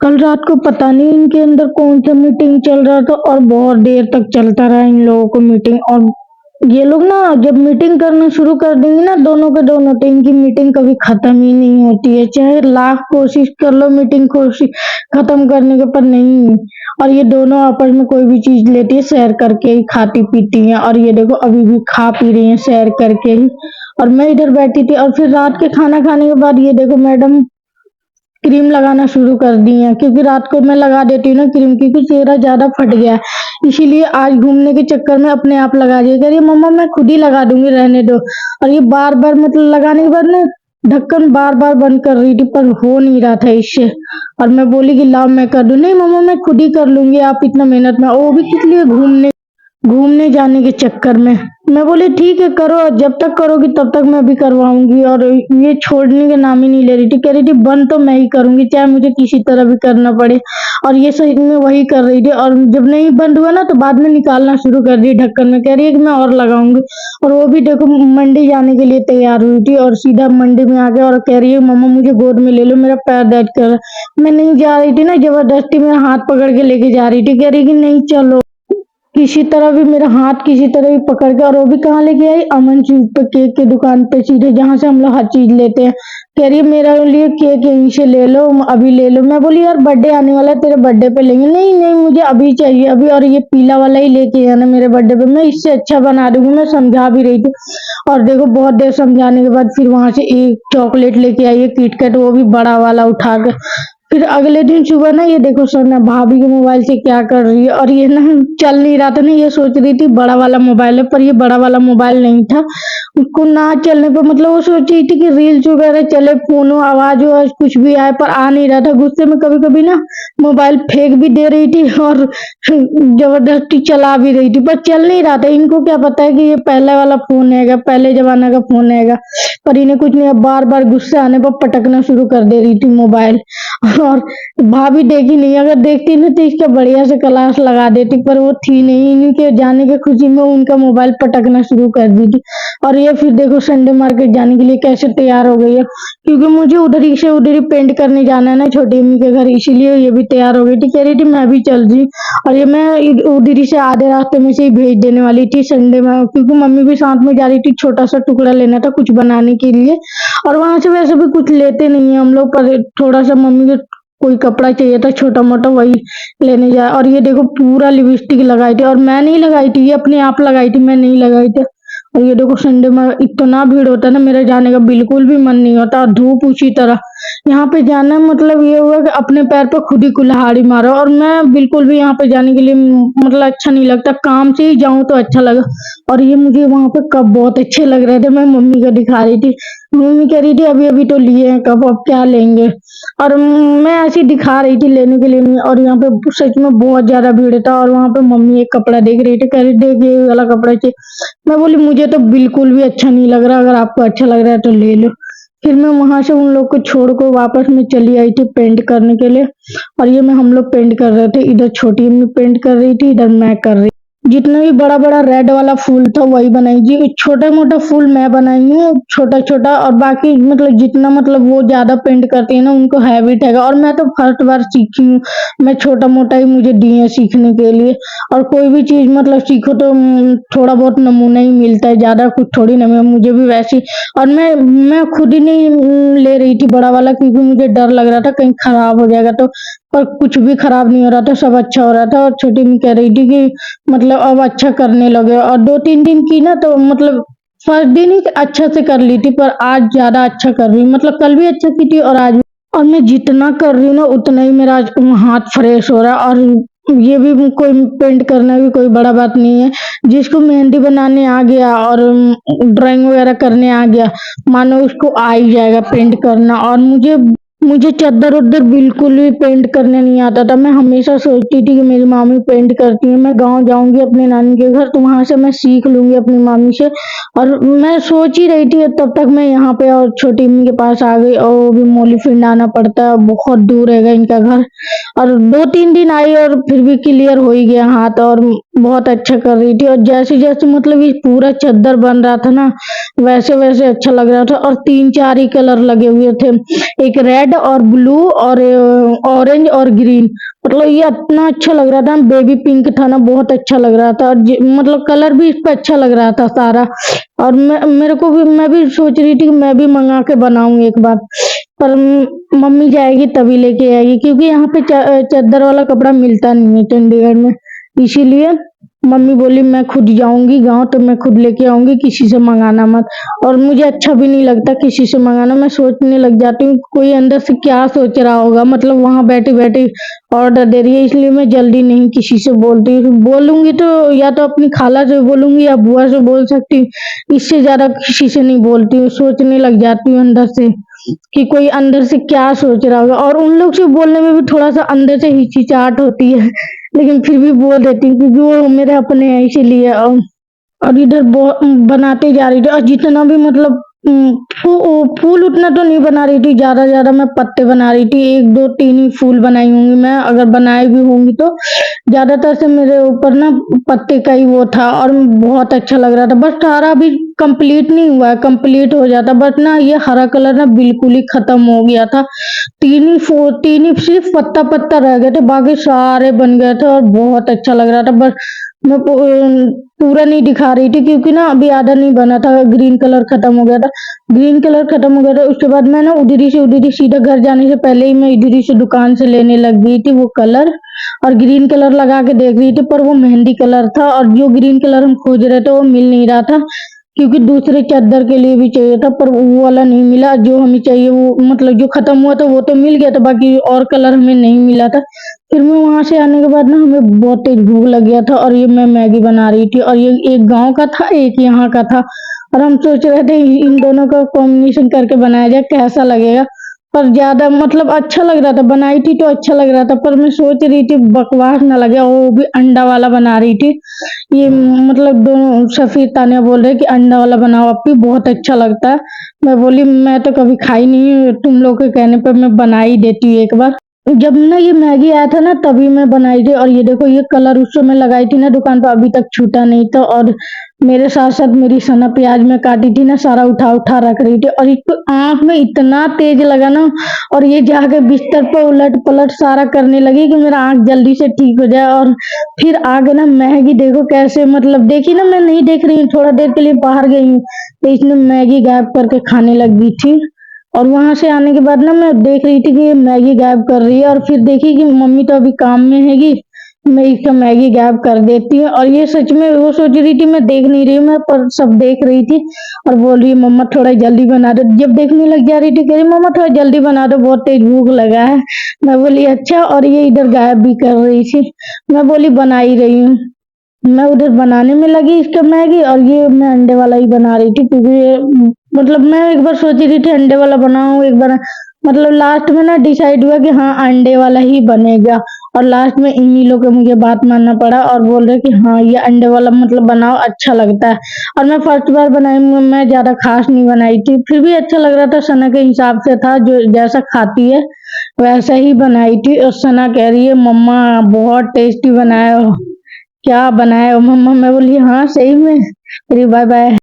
कल रात को पता नहीं इनके अंदर कौन सा मीटिंग चल रहा था और बहुत देर तक चलता रहा इन लोगों को मीटिंग। और ये लोग ना जब मीटिंग करना शुरू कर देंगे ना दोनों के दोनों, तो इनकी मीटिंग कभी खत्म ही नहीं होती है, चाहे लाख कोशिश कर लो मीटिंग कोशिश खत्म करने के, पर नहीं। और ये दोनों आपस में कोई भी चीज लेती है शेयर करके ही खाती पीती हैं, और ये देखो अभी भी खा पी रही हैं शेयर करके ही। और मैं इधर बैठी थी, और फिर रात के खाना खाने के बाद ये देखो मैडम क्रीम लगाना शुरू कर दी है, क्योंकि रात को मैं लगा देती हूँ ना क्रीम, क्योंकि चेहरा ज्यादा फट गया है, इसीलिए आज घूमने के चक्कर में अपने आप लगा दिया। कह रही है मम्मा मैं खुद ही लगा दूंगी, रहने दो। और ये बार बार मतलब लगाने के बाद ना ढक्कन बार बार बंद कर रही थी, पर हो नहीं रहा था इससे। और मैं बोली कि लाओ मैं कर दूं, नहीं मम्मा मैं खुद ही कर लूंगी, आप इतना मेहनत में, वो भी किस लिए, घूमने घूमने जाने के चक्कर में। मैं बोली ठीक है करो, जब तक करोगी तब तक मैं भी करवाऊंगी। और ये छोड़ने के नाम ही नहीं ले रही थी, कह रही थी बंद तो मैं ही करूंगी, चाहे मुझे किसी तरह भी करना पड़े। और ये सही में वही कर रही थी, और जब नहीं बंद हुआ ना तो बाद में निकालना शुरू कर दी ढक्कन में, कह रही है कि मैं और लगाऊंगी। और वो भी देखो मंडी जाने के लिए तैयार हुई थी, और सीधा मंडी में आ गया और कह रही है मम्मा मुझे गोद में ले लो, मेरा पैर दर्द कर रहा है। मैं नहीं जा रही थी ना, जबरदस्ती मेरा हाथ पकड़ के लेके जा रही थी, कह रही कि नहीं चलो। किसी तरह भी मेरा हाथ किसी तरह भी पकड़ के, और वो भी कहाँ लेके आई, अमन स्वीट पे केक की दुकान पे, सीधे जहाँ से हम लोग हर चीज लेते हैं। कह रही है मेरा लिए केक यहीं से ले लो, अभी ले लो। मैं बोली यार बर्थडे आने वाला है, तेरे बर्थडे पे लेंगे। नहीं नहीं मुझे अभी चाहिए अभी, और ये पीला वाला ही लेके आना मेरे बर्थडे पे, मैं इससे अच्छा बना दूंगी, मैं समझा भी रही थी। और देखो बहुत देर समझाने के बाद फिर वहां से एक चॉकलेट लेके आई है किटकैट, वो भी बड़ा वाला उठा के। फिर अगले दिन सुबह ना ये देखो सोना भाभी के मोबाइल से क्या कर रही है, और ये ना चल नहीं रहा था ना, ये सोच रही थी बड़ा वाला मोबाइल है, पर ये बड़ा वाला मोबाइल नहीं था। उसको ना चलने पर मतलब वो सोच रही थी कि रील्स वगैरह चले, फोन हो, आवाज हो, कुछ भी आए, पर आ नहीं रहा था। गुस्से में कभी कभी ना मोबाइल फेंक भी दे रही थी, और जबरदस्ती चला भी रही थी, पर चल नहीं रहा था। इनको क्या पता है कि ये पहले वाला फोन है, पहले जमाना का फोन है। पर इन्हें कुछ नहीं, अब बार बार गुस्से आने पर पटकना शुरू कर दे रही थी मोबाइल। और भाभी देखी नहीं, अगर देखती ना तो इसका बढ़िया से क्लास लगा देती, पर वो थी नहीं, इन्हीं के जाने के खुशी में उनका मोबाइल पटकना शुरू कर दी थी। और ये फिर देखो संडे मार्केट जाने के लिए कैसे तैयार हो गई है, क्योंकि मुझे उधर ही से उधर ही पेंट करने जाना है ना छोटी अम्मी के घर, इसीलिए ये भी तैयार हो गई थी, कह रही थी मैं भी चल रही। और ये मैं उधर ही से आधे रास्ते में से ही भेज देने वाली थी संडे में, क्योंकि मम्मी भी साथ में जा रही थी, छोटा सा टुकड़ा लेना था कुछ बनाने के लिए। और वहां से वैसे भी कुछ लेते नहीं है हम लोग, पर थोड़ा सा मम्मी के कोई कपड़ा चाहिए था छोटा मोटा, वही लेने जाए। और ये देखो पूरा लिपस्टिक लगाई थी, और मैं नहीं लगाई थी, ये अपने आप लगाई थी, मैं नहीं लगाई थी। और ये देखो संडे में इतना भीड़ होता है ना, मेरे जाने का बिल्कुल भी मन नहीं होता, और धूप उसी तरह। यहाँ पे जाना मतलब ये हुआ कि अपने पैर पे खुद ही कुल्हाड़ी मारो, और मैं बिल्कुल भी यहाँ पे जाने के लिए मतलब अच्छा नहीं लगता, काम से ही जाऊं तो अच्छा लगा। और ये मुझे वहां पे कप बहुत अच्छे लग रहे थे, मैं मम्मी को दिखा रही थी, मम्मी कह रही थी अभी अभी तो लिए हैं कप, अब क्या लेंगे। और मैं ऐसी दिखा रही थी लेने के लिए नहीं, और यहाँ पे सच में बहुत ज्यादा भीड़ था। और वहां पे मम्मी एक कपड़ा देख रही थी, कह रही देख ये वाला कपड़ा चाहिए। मैं बोली मुझे तो बिल्कुल भी अच्छा नहीं लग रहा, अगर आपको अच्छा लग रहा है तो ले लो। फिर मैं वहां से उन लोग को छोड़ कर वापस में चली आई थी पेंट करने के लिए। और ये मैं हम लोग पेंट कर रहे थे, इधर छोटी अम्मी पेंट कर रही थी, इधर मैं कर रही। जितना भी बड़ा बड़ा रेड वाला फूल था वही बनाई जी, छोटा मोटा फूल मैं बनाई हूँ छोटा छोटा, और बाकी मतलब जितना मतलब वो ज्यादा पेंट करती है ना उनको हैबिट है, और मैं तो फर्स्ट बार सीखी हूँ, मैं छोटा मोटा ही मुझे दिए सीखने के लिए। और कोई भी चीज मतलब सीखो तो थोड़ा बहुत नमूना ही मिलता है, ज्यादा कुछ थोड़ी ना, मुझे भी वैसी। और मैं खुद ही नहीं ले रही थी बड़ा वाला, क्योंकि मुझे डर लग रहा था कहीं खराब हो जाएगा तो, पर कुछ भी खराब नहीं हो रहा था, सब अच्छा हो रहा था। और छोटी मी कह रही थी कि मतलब अब अच्छा करने लगे, और 2-3 दिन की ना तो मतलब फर्स्ट दिन ही अच्छा से कर ली थी, पर आज ज्यादा अच्छा कर रही हूँ, मतलब कल भी अच्छा की थी और आज भी। और मैं जितना कर रही हूँ ना उतना ही मेरा आज हाथ फ्रेश हो रहा है। और ये भी कोई पेंट करना भी कोई बड़ा बात नहीं है, जिसको मेहंदी बनाने आ गया और ड्राइंग वगैरह करने आ गया, मानो उसको आ ही जाएगा पेंट करना। और मुझे मुझे चादर उधर बिल्कुल भी पेंट करने नहीं आता था, मैं हमेशा सोचती थी कि मेरी मामी पेंट करती है, मैं गांव जाऊंगी अपने नानी के घर तो वहां से मैं सीख लूंगी अपनी मामी से। और मैं सोच ही रही थी, तब तक मैं यहाँ पे और छोटी अम्मी के पास आ गई, और वो भी मोलीफिंड आना पड़ता है, बहुत दूर रहेगा इनका घर। और 2-3 दिन आई और फिर भी क्लियर हो ही गया हाथ। और बहुत अच्छा कर रही थी। और जैसे-जैसे मतलब ये पूरा चद्दर बन रहा था ना, वैसे-वैसे अच्छा लग रहा था। और 3-4 ही कलर लगे हुए थे। एक रेड और ब्लू और ऑरेंज और ग्रीन। मतलब ये इतना अच्छा लग रहा था, बेबी पिंक था ना, बहुत अच्छा लग रहा था। और मतलब कलर भी इस पे अच्छा लग रहा था सारा। और मैं भी सोच रही थी कि मैं भी मंगा के बनाऊं एक बार। पर मम्मी जाएगी तभी लेके आएगी, क्योंकि यहाँ पे चद्दर वाला कपड़ा मिलता नहीं है चंडीगढ़ में। इसीलिए मम्मी बोली मैं खुद जाऊंगी गांव तो मैं खुद लेके आऊंगी, किसी से मंगाना मत। और मुझे अच्छा भी नहीं लगता किसी से मंगाना। मैं सोचने लग जाती हूँ कोई अंदर से क्या सोच रहा होगा, मतलब वहां बैठे बैठे ऑर्डर दे रही है। इसलिए मैं जल्दी नहीं किसी से बोलती। बोलूंगी तो या तो अपनी खाला से बोलूंगी या बुआ से बोल सकती हूँ, इससे ज्यादा किसी से नहीं बोलती हूँ। सोचने लग जाती हूँ अंदर से कि कोई अंदर से क्या सोच रहा होगा। और उन लोग से बोलने में भी थोड़ा सा अंदर से हिचकिचाहट होती है, लेकिन फिर भी बोल देती हूँ क्योंकि वो मेरे अपने हैं इसीलिए। और इधर बनाते जा रही थी। और जितना भी मतलब फूल उतना तो नहीं बना रही थी, ज्यादा ज्यादा मैं पत्ते बना रही थी। 1 2 3 ही फूल बनाई होंगी मैं, अगर बनाई भी होंगी तो ज्यादातर से मेरे ऊपर ना पत्ते का ही वो था। और बहुत अच्छा लग रहा था। बस सारा अभी कंप्लीट नहीं हुआ है, कंप्लीट हो जाता बट ना ये हरा कलर ना बिल्कुल ही खत्म हो गया था। 3 ही सिर्फ पत्ता पत्ता रह गए थे, बाकी सारे बन गए थे और बहुत अच्छा लग रहा था। बस मैं पूरा नहीं दिखा रही थी क्योंकि ना अभी आधा नहीं बना था, ग्रीन कलर खत्म हो गया था। ग्रीन कलर खत्म हो गया था, उसके बाद मैं ना उधर ही सीधा घर जाने से पहले ही मैं इधर ही से दुकान से लेने लग गई थी वो कलर। और ग्रीन कलर लगा के देख रही थी, पर वो मेहंदी कलर था और जो ग्रीन कलर हम खोज रहे थे वो मिल नहीं रहा था, क्योंकि दूसरे चादर के लिए भी चाहिए था पर वो वाला नहीं मिला जो हमें चाहिए। वो मतलब जो खत्म हुआ था वो तो मिल गया था, बाकी और कलर हमें नहीं मिला था। फिर मैं वहां से आने के बाद ना हमें बहुत तेज भूख लग गया था, और ये मैं मैगी बना रही थी। और ये एक गांव का था एक यहाँ का था, और हम सोच रहे थे इन दोनों का कॉम्बिनेशन करके बनाया जाए कैसा लगेगा। पर ज्यादा मतलब अच्छा लग रहा था, बनाई थी तो अच्छा लग रहा था, पर मैं सोच रही थी बकवास ना लगे। वो भी अंडा वाला बना रही थी। ये मतलब दोनों सफीर तानिया बोल रहे कि अंडा वाला बनाओ अपी, बहुत अच्छा लगता है। मैं बोली मैं तो कभी खाई नहीं हूँ, तुम लोग के कहने पर मैं बना ही देती हूँ एक बार। जब ना ये मैगी आया था ना तभी मैं बनाई थी। और ये देखो ये कलर उस समय लगाई थी ना दुकान पर, अभी तक छूटा नहीं था। और मेरे साथ साथ मेरी सना प्याज में काटी थी ना, सारा उठा उठा रख रही थी। और इसको आंख में इतना तेज लगा ना, और ये जाके बिस्तर पर उलट पलट सारा करने लगी कि मेरा आंख जल्दी से ठीक हो जाए। और फिर आगे ना मैगी देखो कैसे, मतलब देखी ना, मैं नहीं देख रही हूँ, थोड़ा देर के लिए बाहर गई हूँ तो इसने मैगी गायब करके खाने लगी थी। और वहां से आने के बाद ना मैं देख रही थी कि ये मैगी गायब कर रही है, और फिर देखी कि मम्मी तो अभी काम में हैगी, मैं इसका मैगी गायब कर देती हूँ। और ये सच में वो सोच रही थी मैं देख नहीं रही हूँ, मैं पर सब देख रही थी। और बोल रही है मम्मा थोड़ा जल्दी बना दो। जब देखने लग जा रही थी कह रही मम्मा थोड़ा जल्दी बना दो, बहुत तेज भूख लगा है। मैं बोली अच्छा। और ये इधर गायब भी कर रही थी। मैं बोली बना ही रही हूँ। मैं उधर बनाने में लगी इसका मैगी, और ये मैं अंडे वाला ही बना रही थी क्योंकि ये मतलब मैं एक बार सोची रही थी अंडे वाला बनाऊं एक बार, मतलब लास्ट में ना डिसाइड हुआ कि हाँ अंडे वाला ही बनेगा। और लास्ट में इन्हीं लोग को मुझे बात मानना पड़ा और बोल रहे कि हाँ ये अंडे वाला मतलब बनाओ अच्छा लगता है। और मैं फर्स्ट बार बनाई, मैं ज्यादा खास नहीं बनाई थी, फिर भी अच्छा लग रहा था, सना के हिसाब से था, जो जैसा खाती है वैसा ही बनाई थी। और सना कह रही है मम्मा बहुत टेस्टी बनाया हो, क्या बनाए हो मम्मा। मैं बोली हाँ सही में। फिर बाय बाय।